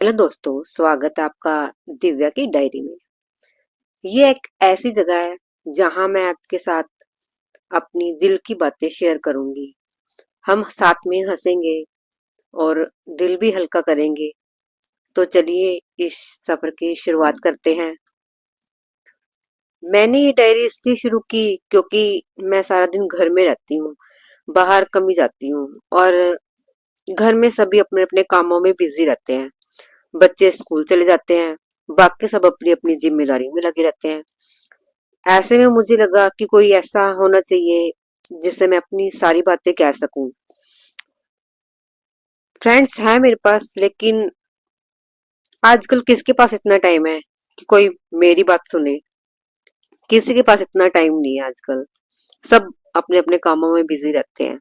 Hello दोस्तों, स्वागत है आपका दिव्या की डायरी में। ये एक ऐसी जगह है जहां मैं आपके साथ अपनी दिल की बातें शेयर करूंगी। हम साथ में हंसेंगे और दिल भी हल्का करेंगे। तो चलिए इस सफर की शुरुआत करते हैं। मैंने ये डायरी इसलिए शुरू की क्योंकि मैं सारा दिन घर में रहती हूँ, बाहर कम ही जाती हूँ और घर में सभी अपने अपने कामों में बिजी रहते हैं। बच्चे स्कूल चले जाते हैं, बाकी सब अपनी अपनी जिम्मेदारी में लगे रहते हैं। ऐसे में मुझे लगा कि कोई ऐसा होना चाहिए जिससे मैं अपनी सारी बातें कह सकूं। फ्रेंड्स है मेरे पास, लेकिन आजकल किसके पास इतना टाइम है कि कोई मेरी बात सुने। किसी के पास इतना टाइम नहीं है आजकल। सब अपने अपने कामों में बिजी रहते हैं।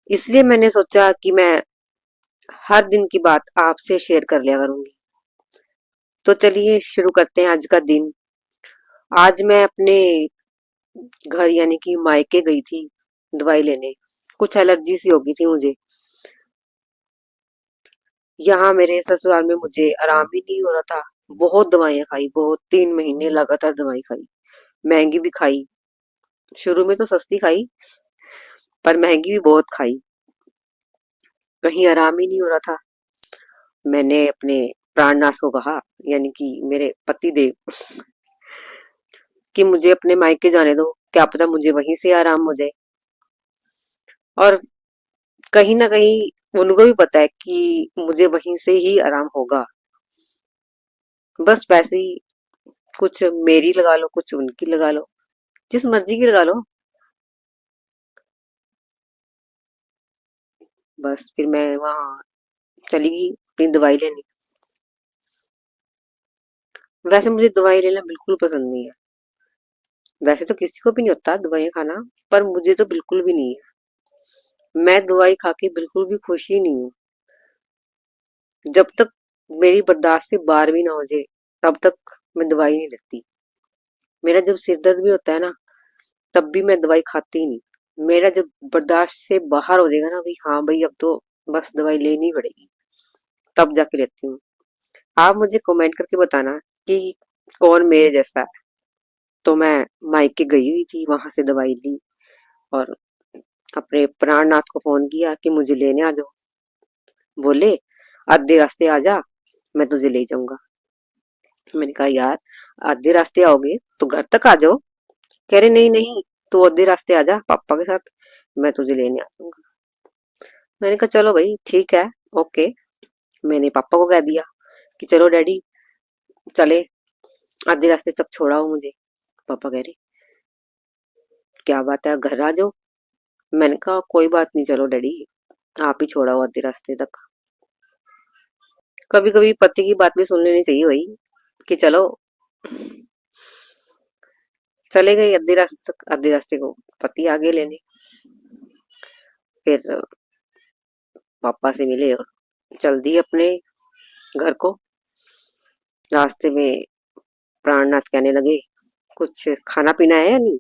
इसलिए मैंने सोचा कि मैं हर दिन की बात आपसे शेयर कर लिया करूंगी। तो चलिए शुरू करते हैं आज का दिन। आज मैं अपने घर यानी कि मायके गई थी दवाई लेने। कुछ एलर्जी सी हो गई थी मुझे। यहाँ मेरे ससुराल में मुझे आराम ही नहीं हो रहा था। बहुत दवाइयाँ खाई, बहुत 3 महीने लगातार दवाई खाई। महंगी भी खाई। शुरू में तो सस्ती खाई, पर महंगी भी बहुत खाई। कहीं आराम ही नहीं हो रहा था। मैंने अपने प्राणनाथ को कहा, यानी कि मेरे पति देव, कि मुझे अपने मायके जाने दो, क्या पता मुझे वहीं से आराम हो जाए। और कहीं ना कहीं उनको भी पता है कि मुझे वहीं से ही आराम होगा। बस वैसे ही कुछ मेरी लगा लो, कुछ उनकी लगा लो, जिस मर्जी की लगा लो। बस फिर मैं वहां चली गई अपनी दवाई लेने। वैसे मुझे दवाई लेना बिल्कुल पसंद नहीं है। वैसे तो किसी को भी नहीं होता दवाइयाँ खाना, पर मुझे तो बिल्कुल भी नहीं है। मैं दवाई खा के बिल्कुल भी खुश ही नहीं हूँ। जब तक मेरी बर्दाश्त से बाहर भी ना हो जाए, तब तक मैं दवाई नहीं लेती। मेरा जब सिर दर्द भी होता है ना, तब भी मैं दवाई खाती ही नहीं। मेरा जब बर्दाश्त से बाहर हो जाएगा ना, भाई हाँ भाई अब तो बस दवाई लेनी पड़ेगी, तब जाके लेती हूँ। आप मुझे कमेंट करके बताना कि कौन मेरे जैसा है। तो मैं मायके गई हुई थी, वहां से दवाई ली और अपने प्राणनाथ को फोन किया कि मुझे लेने आ जाओ। बोले आधे रास्ते आ जा, मैं तुझे ले जाऊंगा। मैंने कहा यार, आधे रास्ते आओगे तो घर तक आ जाओ। कह रहे नहीं नहीं, तू आधे रास्ते आ जा पापा के साथ, मैं तुझे लेने आ जाऊंगा। मैंने कहा चलो भाई ठीक है, ओके। मैंने पापा को कह दिया कि चलो डैडी चले, आधे रास्ते तक छोड़ाओ मुझे। पापा कह रहे क्या बात है, घर आ जाओ। मैंने कहा कोई बात नहीं, चलो डैडी आप ही छोड़ाओ आधे रास्ते तक। कभी कभी पति की बात भी सुन लेनी चाहिए भाई, कि चलो। चले गए आधे रास्ते तक। आधे रास्ते को पति आगे लेने। फिर पापा से मिले और चल दिए अपने घर को। रास्ते में प्राणनाथ कहने लगे कुछ खाना पीना है या नहीं।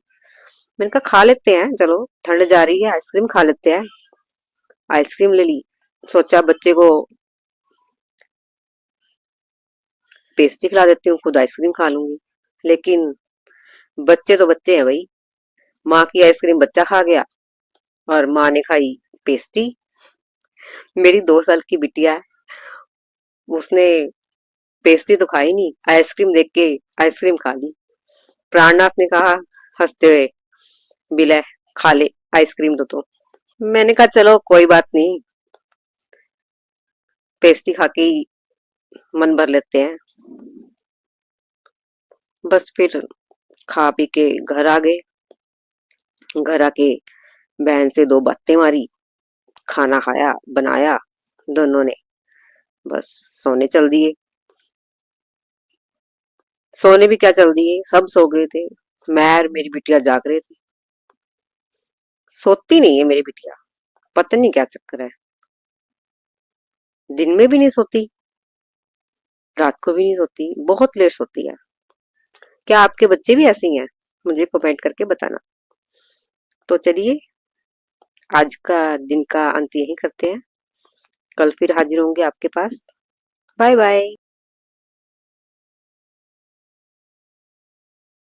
मैंने कहा खा लेते हैं, चलो ठंड जा रही है, आइसक्रीम खा लेते हैं। आइसक्रीम ले ली। सोचा बच्चे को पेस्ट्री खिला देती हूँ, खुद आइसक्रीम खा लूंगी। लेकिन बच्चे तो बच्चे हैं भाई। माँ की आइसक्रीम बच्चा खा गया और माँ ने खाई पेस्ट्री। मेरी 2 साल की बिटिया है, उसने पेस्ट्री तो खाई नहीं, आइसक्रीम देख के आइसक्रीम खा ली। प्राणनाथ ने कहा हंसते हुए, बिलै खा ले आइसक्रीम तो। मैंने कहा चलो कोई बात नहीं, पेस्ट्री खा के ही मन भर लेते हैं। बस फिर खा पी के घर आ गए। घर आके बहन से 2 बातें मारी, खाना खाया बनाया दोनों ने, बस सोने चल दिए। सोने भी क्या चल दिए, सब सो गए थे। मैं और मेरी बिटिया जाग रहे थे। सोती नहीं है मेरी बिटिया, पता नहीं क्या चक्कर है। दिन में भी नहीं सोती, रात को भी नहीं सोती, बहुत लेट सोती है। क्या आपके बच्चे भी ऐसे ही हैं? मुझे कमेंट करके बताना। तो चलिए आज का दिन का अंत यही करते हैं। कल फिर हाजिर होंगे आपके पास। Bye bye.